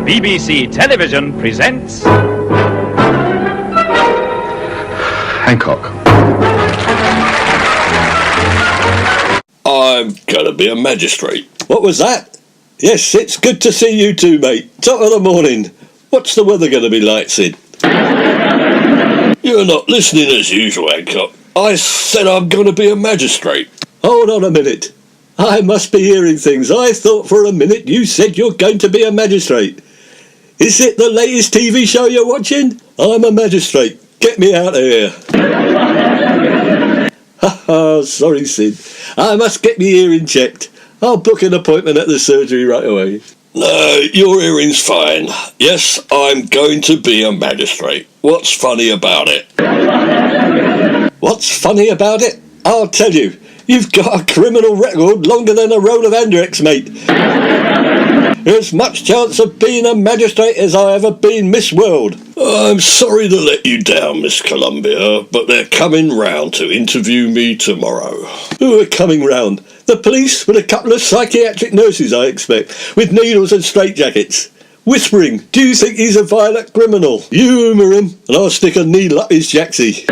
BBC Television presents... Hancock. I'm gonna be a magistrate. What was that? Yes, it's good to see you too, mate. Top of the morning. What's the weather going to be like, Sid? You're not listening as usual, Hancock. I said I'm gonna be a magistrate. Hold on a minute. I must be hearing things. I thought for a minute you said you're going to be a magistrate. Is it the latest TV show you're watching? I'm a magistrate. Get me out of here. Haha, sorry, Sid. I must get me hearing checked. I'll book an appointment at the surgery right away. No, your hearing's fine. Yes, I'm going to be a magistrate. What's funny about it? What's funny about it? I'll tell you. You've got a criminal record longer than a roll of Andrex, mate. There's much chance of being a magistrate as I ever been Miss World. I'm sorry to let you down, Miss Columbia, but they're coming round to interview me tomorrow. Who are coming round? The police with a couple of psychiatric nurses, I expect, with needles and straitjackets. Whispering, do you think he's a violent criminal? You humour him, and I'll stick a needle up his jacksie.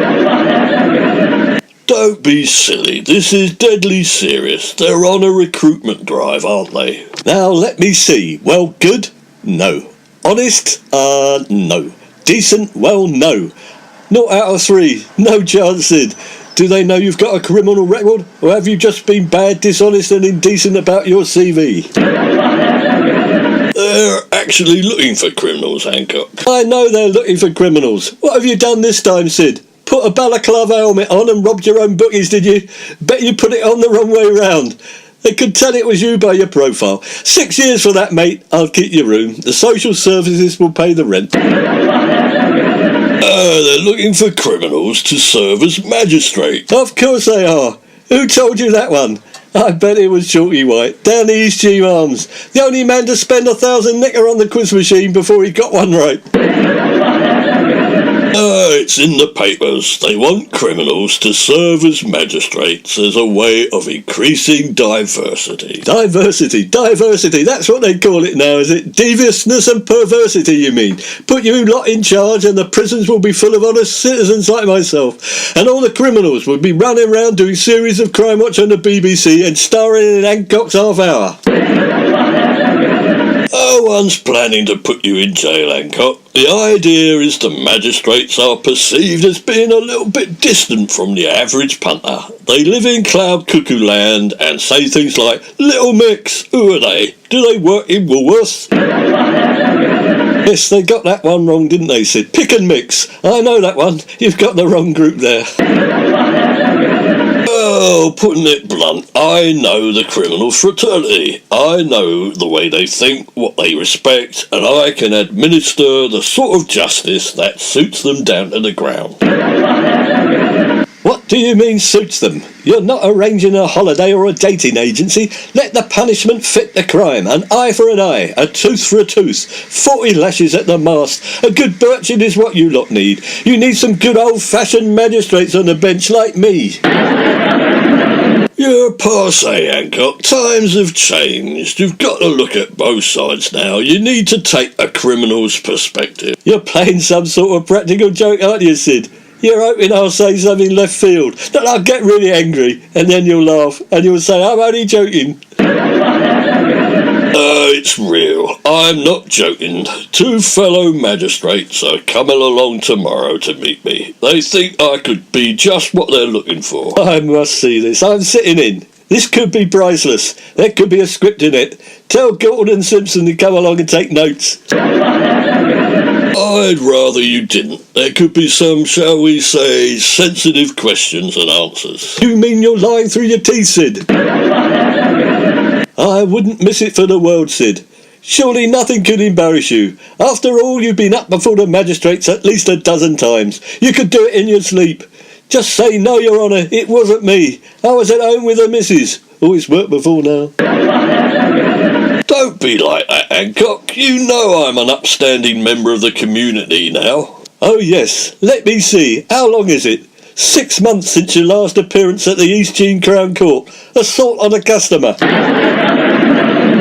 Don't be silly. This is deadly serious. They're on a recruitment drive, aren't they? Now, let me see. Well, good? No. Honest? No. Decent? Well, no. 0 out of 3. No chance, Sid. Do they know you've got a criminal record? Or have you just been bad, dishonest and indecent about your CV? They're actually looking for criminals, Hancock. I know they're looking for criminals. What have you done this time, Sid? Put a balaclava helmet on and robbed your own bookies, did you? Bet you put it on the wrong way round. They could tell it was you by your profile. 6 years for that, mate. I'll keep your room. The social services will pay the rent. They're looking for criminals to serve as magistrates. Of course they are. Who told you that one? I bet it was Chalky White, down the East Cheam Arms. The only man to spend 1,000 knicker on the quiz machine before he got one right. It's in the papers. They want criminals to serve as magistrates as a way of increasing diversity. Diversity, that's what they call it now, is it? Deviousness and perversity, you mean? Put you lot in charge and the prisons will be full of honest citizens like myself. And all the criminals will be running around doing series of Crime Watch on the BBC and starring in Hancock's Half Hour. No one's planning to put you in jail, Hancock. The idea is the magistrates are perceived as being a little bit distant from the average punter. They live in cloud cuckoo land and say things like, Little Mix, who are they? Do they work in Woolworths? Yes, they got that one wrong, didn't they, Sid? Pick and mix. I know that one. You've got the wrong group there. Oh, putting it blunt, I know the criminal fraternity. I know the way they think, what they respect, and I can administer the sort of justice that suits them down to the ground. What do you mean suits them? You're not arranging a holiday or a dating agency. Let the punishment fit the crime. An eye for an eye, a tooth for a tooth, 40 lashes at the mast. A good birching is what you lot need. You need some good old-fashioned magistrates on the bench like me. You're passe, Hancock. Times have changed. You've got to look at both sides now. You need to take a criminal's perspective. You're playing some sort of practical joke, aren't you, Sid? You're hoping I'll say something left field, that I'll get really angry, and then you'll laugh, and you'll say, I'm only joking. It's real. I'm not joking. 2 fellow magistrates are coming along tomorrow to meet me. They think I could be just what they're looking for. I must see this. I'm sitting in. This could be priceless. There could be a script in it. Tell Gordon and Simpson to come along and take notes. I'd rather you didn't. There could be some, shall we say, sensitive questions and answers. You mean you're lying through your teeth, Sid? I wouldn't miss it for the world, Sid. Surely nothing could embarrass you. After all, you've been up before the magistrates at least a dozen times. You could do it in your sleep. Just say, no, Your Honour, it wasn't me. I was at home with the missus. Always worked before now. Don't be like that, Hancock. You know I'm an upstanding member of the community now. Oh, yes. Let me see. How long is it? 6 months since your last appearance at the East Cheam Crown Court. Assault on a customer.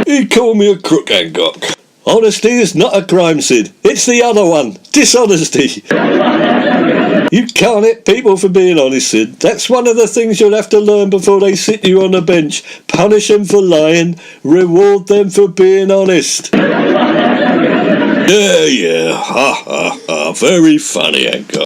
You call me a crook, Hancock. Honesty is not a crime, Sid. It's the other one, dishonesty. You can't hit people for being honest, Sid. That's one of the things you'll have to learn before they sit you on the bench. Punish them for lying, reward them for being honest. Yeah, ha ha ha, very funny, Hancock.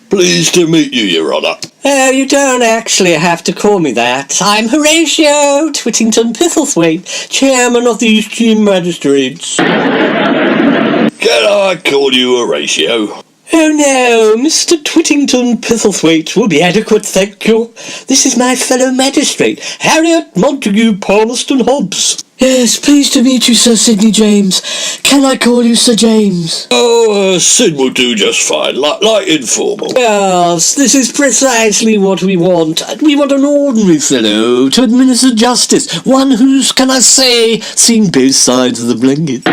Pleased to meet you, Your Honour. Oh, you don't actually have to call me that. I'm Horatio Twittington Pithilthwaite, Chairman of the Eastern Magistrates. Can I call you Horatio? Oh no, Mr. Twittington Pithilthwaite will be adequate, thank you. This is my fellow magistrate, Harriet Montague Palmerston Hobbs. Yes, pleased to meet you, Sir Sidney James. Can I call you Sir James? Oh, Sid will do just fine, like informal. Yes, this is precisely what we want. We want an ordinary fellow to administer justice. One who's, can I say, seen both sides of the blanket.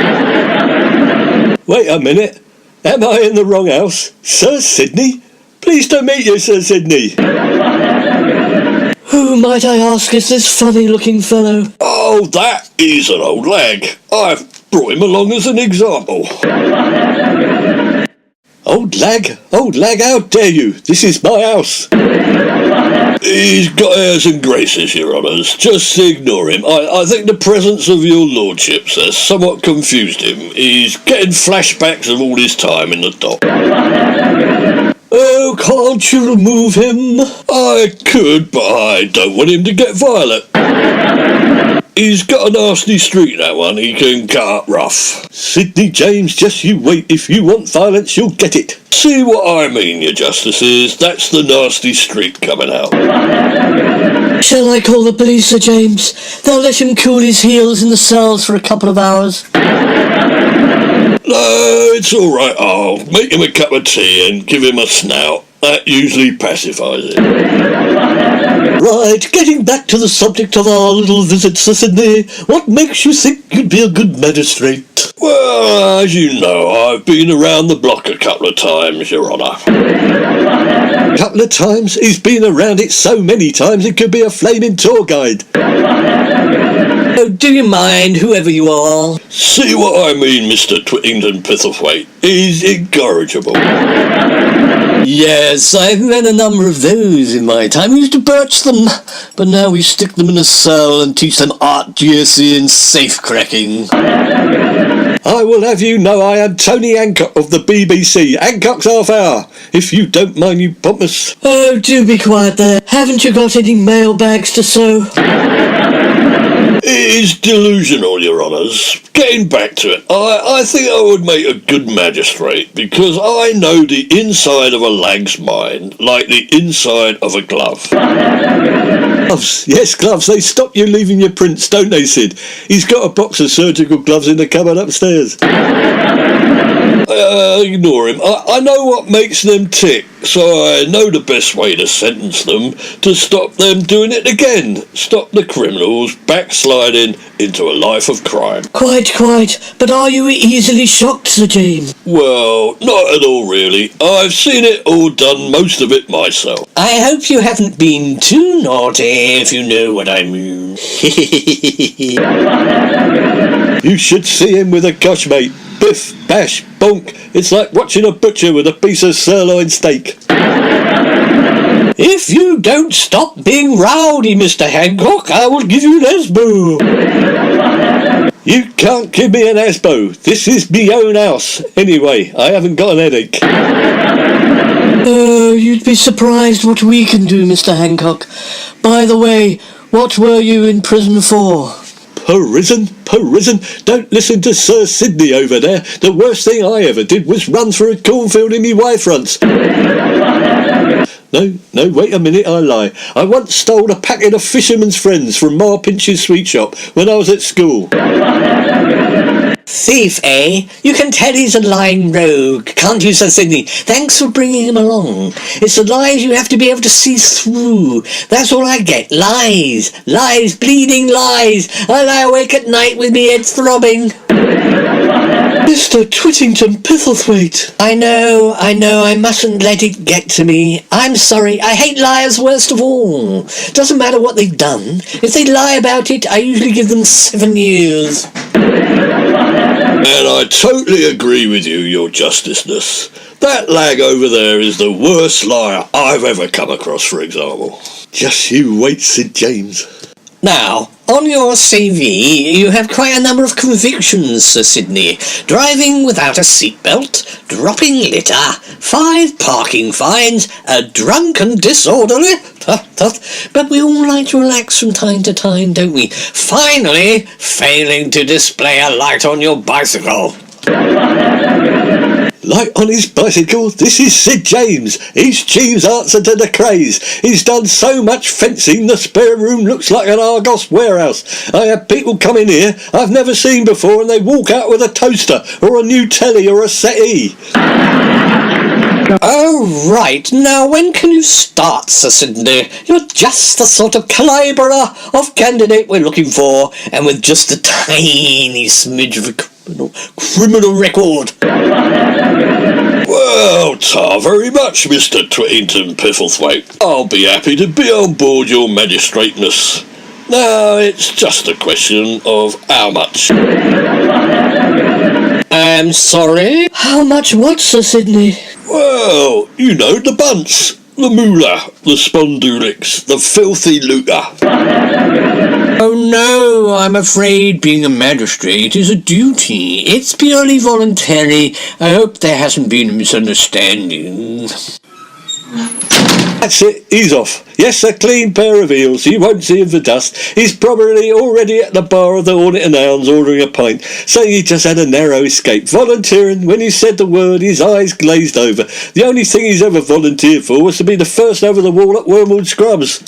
Wait a minute. Am I in the wrong house? Sir Sidney? Pleased to meet you, Sir Sidney. Who, might I ask, is this funny-looking fellow? Oh, that is an old lag. I've brought him along as an example. Old lag, how dare you? This is my house. He's got airs and graces, Your Honours. Just ignore him. I think the presence of your lordships has somewhat confused him. He's getting flashbacks of all his time in the dock. Oh, can't you remove him? I could, but I don't want him to get violent. He's got a nasty streak, that one. He can cut up rough. Sidney James, just you wait. If you want violence, you'll get it. See what I mean, Your Justices? That's the nasty streak coming out. Shall I call the police, Sir James? They'll let him cool his heels in the cells for a couple of hours. No, it's all right. I'll make him a cup of tea and give him a snout. That usually pacifies him. Right, getting back to the subject of our little visit, Sir Sidney, what makes you think you'd be a good magistrate? Well, as you know, I've been around the block a couple of times, Your Honour. Couple of times? He's been around it so many times it could be a flaming tour guide. Oh, do you mind, whoever you are? See what I mean, Mr. Twittington Pithilthwaite? He's incorrigible. Yes, I've met a number of those in my time. We used to birch them, but now we stick them in a cell and teach them art, GSE and safe cracking. I will have you know I am Tony Hancock of the BBC. Hancock's half hour, if you don't mind, you pompous. Oh, do be quiet there. Haven't you got any mailbags to sew? It is delusional, Your Honours. Getting back to it, I think I would make a good magistrate because I know the inside of a lag's mind like the inside of a glove. Gloves, yes, gloves. They stop you leaving your prints, don't they, Sid? He's got a box of surgical gloves in the cupboard upstairs. Ignore him. I know what makes them tick, so I know the best way to sentence them to stop them doing it again. Stop the criminals backsliding into a life of crime. Quite. But are you easily shocked, Sir James? Well, not at all, really. I've seen it all done, most of it myself. I hope you haven't been too naughty, if you know what I mean. You should see him with a gosh, mate. Biff, bash, bonk. It's like watching a butcher with a piece of sirloin steak. If you don't stop being rowdy, Mr. Hancock, I will give you an esbo. You can't give me an esbo. This is me own house. Anyway, I haven't got an headache. Oh, you'd be surprised what we can do, Mr. Hancock. By the way, what were you in prison for? Prison? Don't listen to Sir Sidney over there. The worst thing I ever did was run through a cornfield in me wife fronts. No, wait a minute, I lie. I once stole a packet of Fisherman's Friends from Ma Pinch's sweet shop when I was at school. Thief, eh? You can tell he's a lying rogue, can't you, Sir Sidney? Thanks for bringing him along. It's the lies you have to be able to see through. That's all I get. Lies, bleeding lies. I lie awake at night with me head throbbing. Mr. Twittington Pithilthwaite. I know, I mustn't let it get to me. I'm sorry, I hate liars worst of all. Doesn't matter what they've done. If they lie about it, I usually give them 7 years. And I totally agree with you, your justiceness. That lag over there is the worst liar I've ever come across, for example. Just you wait, Sid James. Now, on your CV, you have quite a number of convictions, Sir Sidney. Driving without a seatbelt, dropping litter, 5 parking fines, a drunk and disorderly... But we all like to relax from time to time, don't we? Finally, failing to display a light on your bicycle. Light on his bicycle? This is Sid James. He's Jeeves' answer to the craze. He's done so much fencing the spare room looks like an Argos warehouse. I have people come in here I've never seen before and they walk out with a toaster or a new telly or a settee. Oh, right. Now, when can you start, Sir Sidney? You're just the sort of calibre of candidate we're looking for, and with just a tiny smidge of a criminal record. Well, ta very much, Mr. Twittington Pithilthwaite. I'll be happy to be on board your magistrateness. Now, it's just a question of how much. I'm sorry? How much what, Sir Sidney? Well, you know, the bunts, the moolah, the spondulix, the filthy looter. Oh no, I'm afraid being a magistrate is a duty. It's purely voluntary. I hope there hasn't been a misunderstanding. That's it, he's off. Yes, a clean pair of heels, you won't see him for dust. He's probably already at the bar of the Hornet and Hounds ordering a pint, saying he just had a narrow escape. Volunteering, when he said the word, his eyes glazed over. The only thing he's ever volunteered for was to be the first over the wall at Wormwood Scrubs.